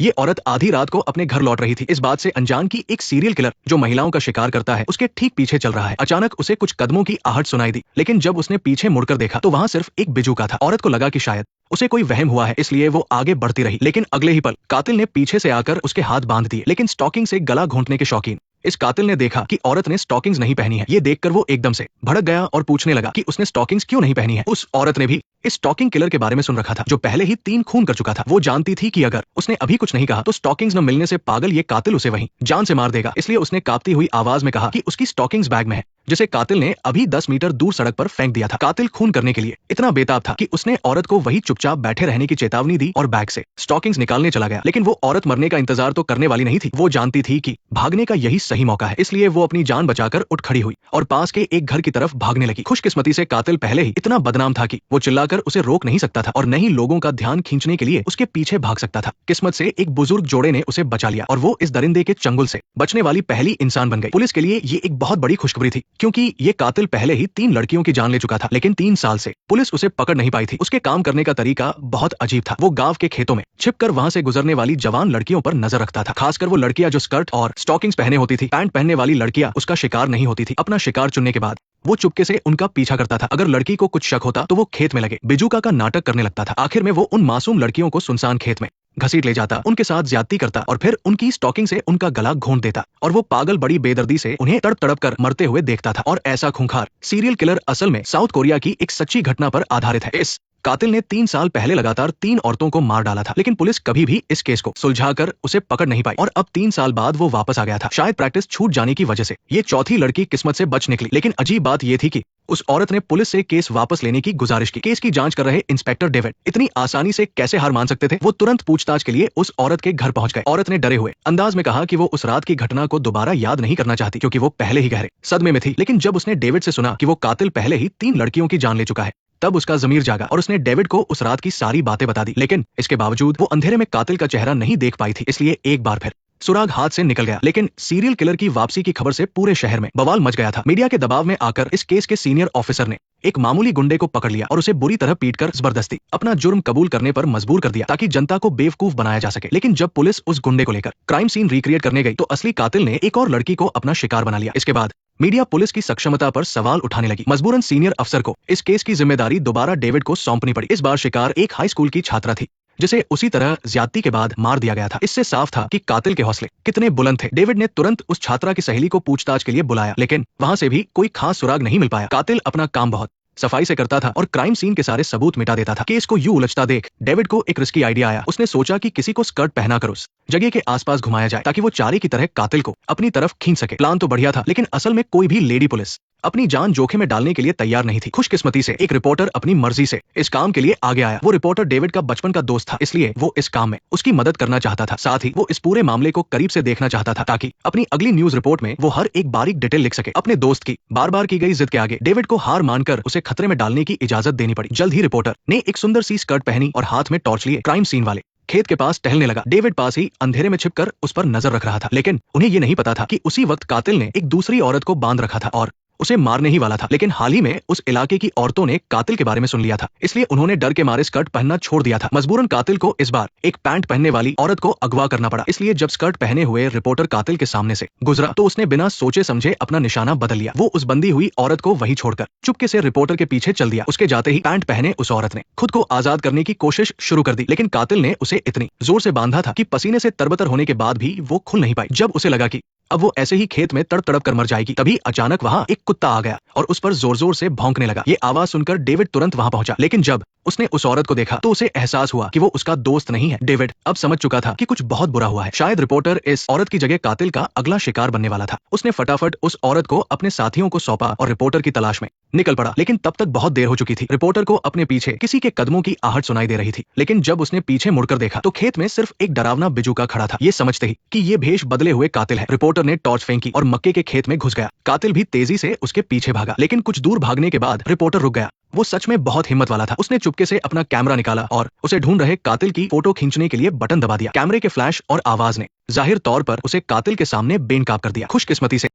ये औरत आधी रात को अपने घर लौट रही थी। इस बात से अनजान की एक सीरियल किलर जो महिलाओं का शिकार करता है उसके ठीक पीछे चल रहा है। अचानक उसे कुछ कदमों की आहट सुनाई दी, लेकिन जब उसने पीछे मुड़कर देखा तो वहाँ सिर्फ एक बिजूका था। औरत को लगा कि शायद उसे कोई वहम हुआ है, इसलिए वो आगे बढ़ती रही। लेकिन अगले ही पल कातिल ने पीछे से आकर उसके हाथ बांध दिए। लेकिन स्टॉकिंग से गला घोंटने के शौकीन इस कातिल ने देखा कि औरत ने स्टॉकिंग्स नहीं पहनी है। ये देखकर वो एकदम से भड़क गया और पूछने लगा कि उसने स्टॉकिंग्स क्यों नहीं पहनी है। उस औरत ने भी इस स्टॉकिंग किलर के बारे में सुन रखा था, जो पहले ही 3 खून कर चुका था। वो जानती थी कि अगर उसने अभी कुछ नहीं कहा तो स्टॉकिंग्स न मिलने से पागल ये कातिल उसे वहीं जान से मार देगा। इसलिए उसने कांपती हुई आवाज में कहा कि उसकी स्टॉकिंग्स बैग में है, जिसे कातिल ने अभी 10 मीटर दूर सड़क पर फेंक दिया था। कातिल खून करने के लिए इतना बेताब था कि उसने औरत को वही चुपचाप बैठे रहने की चेतावनी दी और बैग से स्टॉकिंग्स निकालने चला गया। लेकिन वो औरत मरने का इंतजार तो करने वाली नहीं थी। वो जानती थी कि भागने का यही सही मौका है, इसलिए वो अपनी जान बचाकर उठ खड़ी हुई और पास के एक घर की तरफ भागने लगी। खुशकिस्मती से कातिल पहले ही इतना बदनाम था कि वो चिल्लाकर उसे रोक नहीं सकता था और न ही लोगों का ध्यान खींचने के लिए उसके पीछे भाग सकता था। किस्मत से एक बुजुर्ग जोड़े ने उसे बचा लिया और वो इस दरिंदे के चंगुल से बचने वाली पहली इंसान बन गई। पुलिस के लिए ये एक बहुत बड़ी खुशखबरी थी, क्योंकि ये कातिल पहले ही 3 लड़कियों की जान ले चुका था, लेकिन 3 साल से पुलिस उसे पकड़ नहीं पाई थी। उसके काम करने का तरीका बहुत अजीब था। वो गांव के खेतों में छिपकर वहां से गुजरने वाली जवान लड़कियों पर नजर रखता था, खासकर वो लड़कियां जो स्कर्ट और स्टॉकिंग्स पहने होती थी। पैंट पहनने वाली लड़कियां उसका शिकार नहीं होती थी। अपना शिकार चुनने के बाद वो चुपके से उनका पीछा करता था। अगर लड़की को कुछ शक होता तो वो खेत में लगे बिजूका का नाटक करने लगता था। आखिर में वो उन मासूम लड़कियों को सुनसान खेत में घसीट ले जाता, उनके साथ ज्यादती करता और फिर उनकी स्टॉकिंग से उनका गला घोंट देता। और वो पागल बड़ी बेदर्दी से उन्हें तड़प तड़प कर मरते हुए देखता था। और ऐसा खूंखार सीरियल किलर असल में साउथ कोरिया की एक सच्ची घटना पर आधारित है। इस कातिल ने 3 साल पहले लगातार 3 औरतों को मार डाला था, लेकिन पुलिस कभी भी इस केस को सुलझाकर उसे पकड़ नहीं पाई और अब 3 साल बाद वो वापस आ गया था। शायद प्रैक्टिस छूट जाने की वजह से ये चौथी लड़की किस्मत से बच निकली। लेकिन अजीब बात ये थी कि उस औरत ने पुलिस से केस वापस लेने की गुजारिश की। केस की जांच कर रहे इंस्पेक्टर डेविड इतनी आसानी से कैसे हार मान सकते थे। वो तुरंत पूछताछ के लिए उस औरत के घर पहुंच गए। औरत ने डरे हुए अंदाज में कहा कि वो उस रात की घटना को दोबारा याद नहीं करना चाहती, क्योंकि वो पहले ही गहरे सदमे में थी। लेकिन जब उसने डेविड से सुना कि वो कातिल पहले ही 3 लड़कियों की जान ले चुका है, तब उसका ज़मीर जागा और उसने डेविड को उस रात की सारी बातें बता दी। लेकिन इसके बावजूद वो अंधेरे में कातिल का चेहरा नहीं देख पाई थी, इसलिए एक बार फिर सुराग हाथ से निकल गया। लेकिन सीरियल किलर की वापसी की खबर से पूरे शहर में बवाल मच गया था। मीडिया के दबाव में आकर इस केस के सीनियर ऑफिसर ने एक मामूली गुंडे को पकड़ लिया और उसे बुरी तरह पीटकर जबरदस्ती अपना जुर्म कबूल करने पर मजबूर कर दिया, ताकि जनता को बेवकूफ बनाया जा सके। लेकिन जब पुलिस उस गुंडे को लेकर क्राइम सीन रिक्रिएट करने गई तो असली कातिल ने एक और लड़की को अपना शिकार बना लिया। इसके बाद मीडिया पुलिस की सक्षमता पर सवाल उठाने लगी। मजबूरन सीनियर अफसर को इस केस की जिम्मेदारी दोबारा डेविड को सौंपनी पड़ी। इस बार शिकार एक हाई स्कूल की छात्रा थी, जिसे उसी तरह ज्यादती के बाद मार दिया गया था। इससे साफ था कि कातिल के हौसले कितने बुलंद थे। डेविड ने तुरंत उस छात्रा की सहेली को पूछताछ के लिए बुलाया, लेकिन वहां से भी कोई खास सुराग नहीं मिल पाया। कातिल अपना काम बहुत सफाई से करता था और क्राइम सीन के सारे सबूत मिटा देता था। केस को यूं उलझता देख डेविड को एक रिस्की आइडिया आया। उसने सोचा कि किसी को स्कर्ट पहनाकर उस जगह के आसपास घुमाया जाए, ताकि वो चारे की तरह कातिल को अपनी तरफ खींच सके। प्लान तो बढ़िया था, लेकिन असल में कोई भी लेडी पुलिस अपनी जान जोखिम में डालने के लिए तैयार नहीं थी। खुशकिस्मती से एक रिपोर्टर अपनी मर्जी से इस काम के लिए आगे आया। वो रिपोर्टर डेविड का बचपन का दोस्त था, इसलिए वो इस काम में उसकी मदद करना चाहता था। साथ ही वो इस पूरे मामले को करीब से देखना चाहता था, ताकि अपनी अगली न्यूज रिपोर्ट में वो हर एक बारीक डिटेल लिख सके। अपने दोस्त की बार बार की गई जिद के आगे डेविड को हार मानकर उसे खतरे में डालने की इजाजत देनी पड़ी। जल्द ही रिपोर्टर ने एक सुंदर सी स्कर्ट पहनी और हाथ में टॉर्च लिए क्राइम सीन वाले खेत के पास टहलने लगा। डेविड पास ही अंधेरे में छिपकर उस पर नजर रख रहा था, लेकिन उन्हें ये नहीं पता था कि उसी वक्त कातिल ने एक दूसरी औरत को बांध रखा था और उसे मारने ही वाला था। लेकिन हाल ही में उस इलाके की औरतों ने कातिल के बारे में सुन लिया था, इसलिए उन्होंने डर के मारे स्कर्ट पहनना छोड़ दिया था। मजबूरन कातिल को इस बार एक पैंट पहनने वाली औरत को अगवा करना पड़ा। इसलिए जब स्कर्ट पहने हुए रिपोर्टर कातिल के सामने से गुजरा तो उसने बिना सोचे समझे अपना निशाना बदल लिया। वो उस बंदी हुई औरत को वहीं छोड़कर चुपके से रिपोर्टर के पीछे चल दिया। उसके जाते ही पैंट पहने उस औरत ने खुद को आजाद करने की कोशिश शुरू कर दी, लेकिन कातिल ने उसे इतनी जोर से बांधा था कि पसीने से तरबतर होने के बाद भी वो खुल नहीं पाई। जब उसे लगा कि अब वो ऐसे ही खेत में तड़प तड़प कर मर जाएगी, तभी अचानक वहां एक कुत्ता आ गया और उस पर जोर जोर से भौंकने लगा। ये आवाज सुनकर डेविड तुरंत वहां पहुंचा, लेकिन जब उसने उस औरत को देखा तो उसे एहसास हुआ कि वो उसका दोस्त नहीं है। डेविड अब समझ चुका था कि कुछ बहुत बुरा हुआ है। शायद रिपोर्टर इस औरत की जगह कातिल का अगला शिकार बनने वाला था। उसने फटाफट उस औरत को अपने साथियों को सौंपा और रिपोर्टर की तलाश में निकल पड़ा। लेकिन तब तक बहुत देर हो चुकी थी। रिपोर्टर को अपने पीछे किसी के कदमों की आहट सुनाई दे रही थी, लेकिन जब उसने पीछे मुड़कर देखा तो खेत में सिर्फ एक डरावना बिजूका खड़ा था। ये समझते ही कि ये भेष बदले हुए कातिल है, रिपोर्टर ने टॉर्च फेंकी और मक्के के खेत में घुस गया। कातिल भी तेजी से उसके पीछे भागा, लेकिन कुछ दूर भागने के बाद रिपोर्टर रुक गया। वो सच में बहुत हिम्मत वाला था। उसने चुपके से अपना कैमरा निकाला और उसे ढूंढ रहे कातिल की फोटो खींचने के लिए बटन दबा दिया। कैमरे के फ्लैश और आवाज ने जाहिर तौर पर उसे कातिल के सामने बेनकाब कर दिया। खुशकिस्मती से